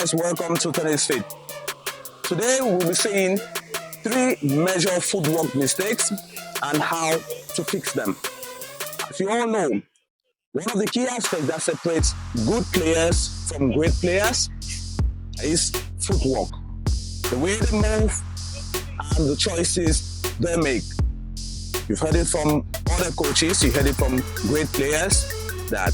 Welcome to today's Fit. Today we'll be seeing 3 major footwork mistakes and how to fix them. As you all know, one of the key aspects that separates good players from great players is footwork. The way they move and the choices they make. You've heard it from other coaches, you heard it from great players that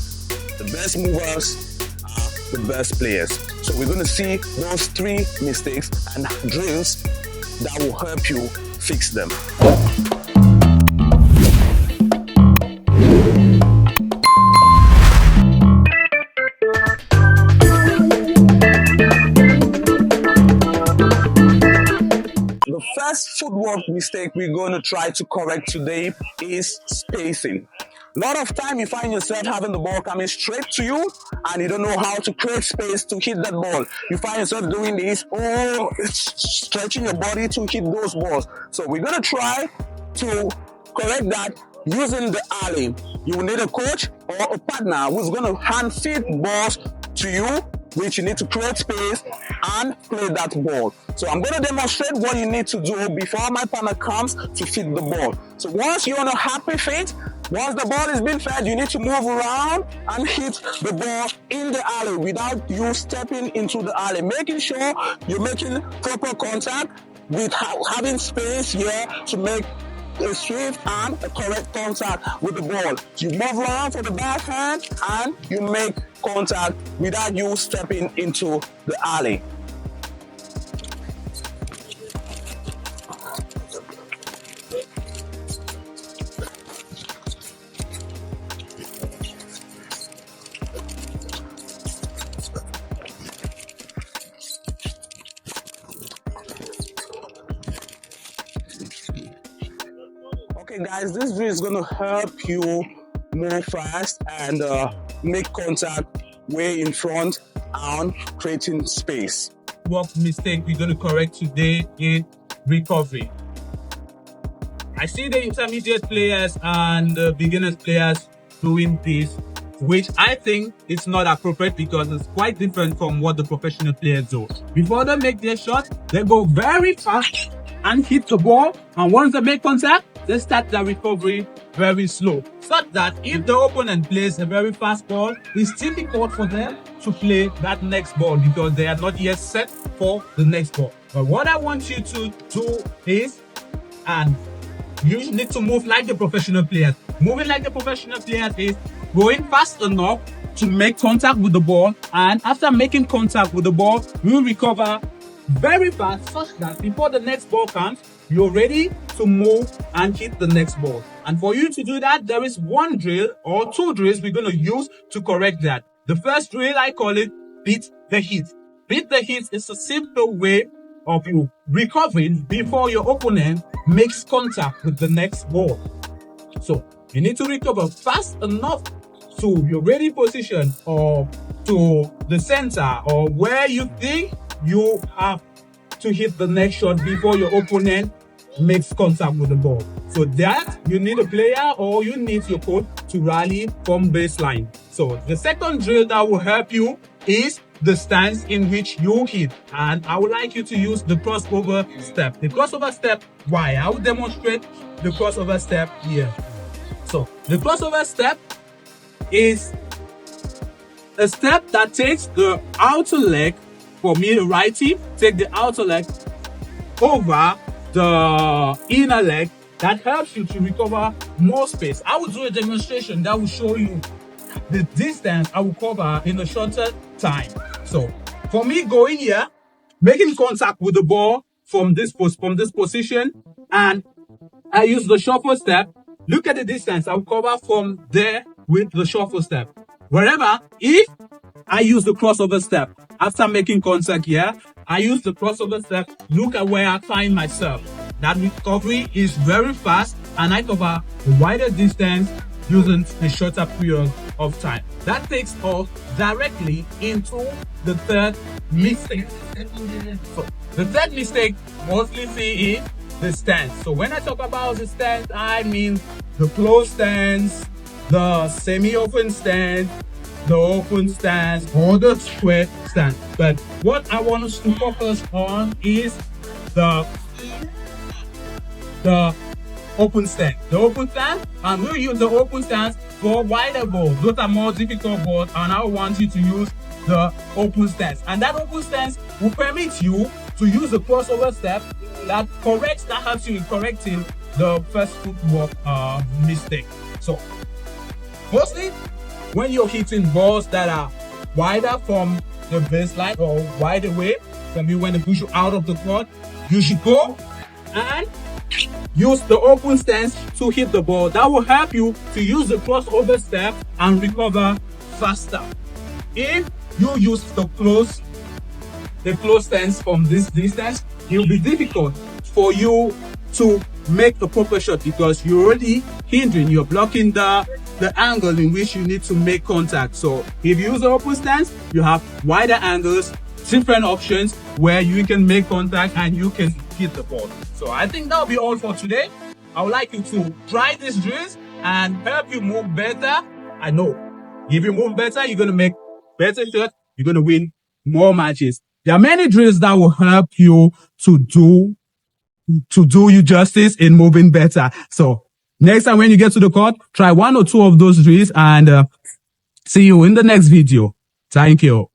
the best movers are the best players. So we're going to see those 3 mistakes and drills that will help you fix them. The first footwork mistake we're going to try to correct today is spacing. A lot of time you find yourself having the ball coming straight to you and you don't know how to create space to hit that ball. You find yourself doing this, stretching your body to hit those balls. So we're going to try to correct that using the alley. You will need a coach or a partner who's going to hand feed balls to you, which you need to create space and play that ball. So I'm going to demonstrate what you need to do before my partner comes to feed the ball. So once you're on a happy fit, once the ball is being fed, you need to move around and hit the ball in the alley without you stepping into the alley, making sure you're making proper contact with having space here to make a swift and a correct contact with the ball. You move around for the backhand and you make contact without you stepping into the alley. Okay guys, this drill is going to help you move fast and make contact way in front and creating space. What mistake we're going to correct today is recovery. I see the intermediate players and the beginners players doing this, which I think is not appropriate because it's quite different from what the professional players do. Before they make their shot, they go very fast and hit the ball, and once they make contact, they start the recovery very slow. Such that if the opponent plays a very fast ball, it's difficult for them to play that next ball because they are not yet set for the next ball. But what I want you to do is, and you need to move like the professional players. Moving like the professional players is going fast enough to make contact with the ball, and after making contact with the ball, you recover very fast such that before the next ball comes, you're ready to move and hit the next ball. And for you to do that, there is 1 drill or 2 drills we're going to use to correct that. The first drill, I call it beat the hit. Beat the hit is a simple way of you recovering before your opponent makes contact with the next ball. So you need to recover fast enough to your ready position or to the center or where you think you have to hit the next shot before your opponent makes contact with the ball. So that you need a player or you need your coach to rally from baseline. So the second drill that will help you is the stance in which you hit, and I would like you to use the crossover step. The crossover step, why? I will demonstrate the crossover step here. So the crossover step is a step that takes the outer leg. For me, the righty, take the outer leg over the inner leg. That helps you to recover more space. I will do a demonstration that will show you the distance I will cover in a shorter time. So, for me, going here, making contact with the ball from this position, and I use the shuffle step. Look at the distance I will cover from there with the shuffle step. Wherever, if I use the crossover step. After making contact here, I use the crossover step. Look at where I find myself. That recovery is very fast and I cover a wider distance using a shorter period of time. That takes us directly into the third mistake. So, the third mistake mostly see is the stance. So when I talk about the stance, I mean the closed stance, the semi-open stance, the open stance or the square stance. But what I want us to focus on is the open stance. The open stance, and we'll use the open stance for wider balls. Those are more difficult balls, and I want you to use the open stance. And that open stance will permit you to use the crossover step that helps you in correcting the first footwork mistake. So, mostly when you're hitting balls that are wider from the baseline or wide away, can be when they push you out of the court, you should go and use the open stance to hit the ball. That will help you to use the crossover step and recover faster. If you use the close stance from this distance, it will be difficult for you to make a proper shot because you're already hindering, you're blocking the angle in which you need to make contact. So if you use the open stance, you have wider angles, different options where you can make contact and you can hit the ball. So I think that'll be all for today. I would like you to try these drills and help you move better. I know if you move better, you're going to make better shots, you're going to win more matches. There are many drills that will help you to do you justice in moving better. So next time when you get to the court, try one or two of those drills and see you in the next video. Thank you.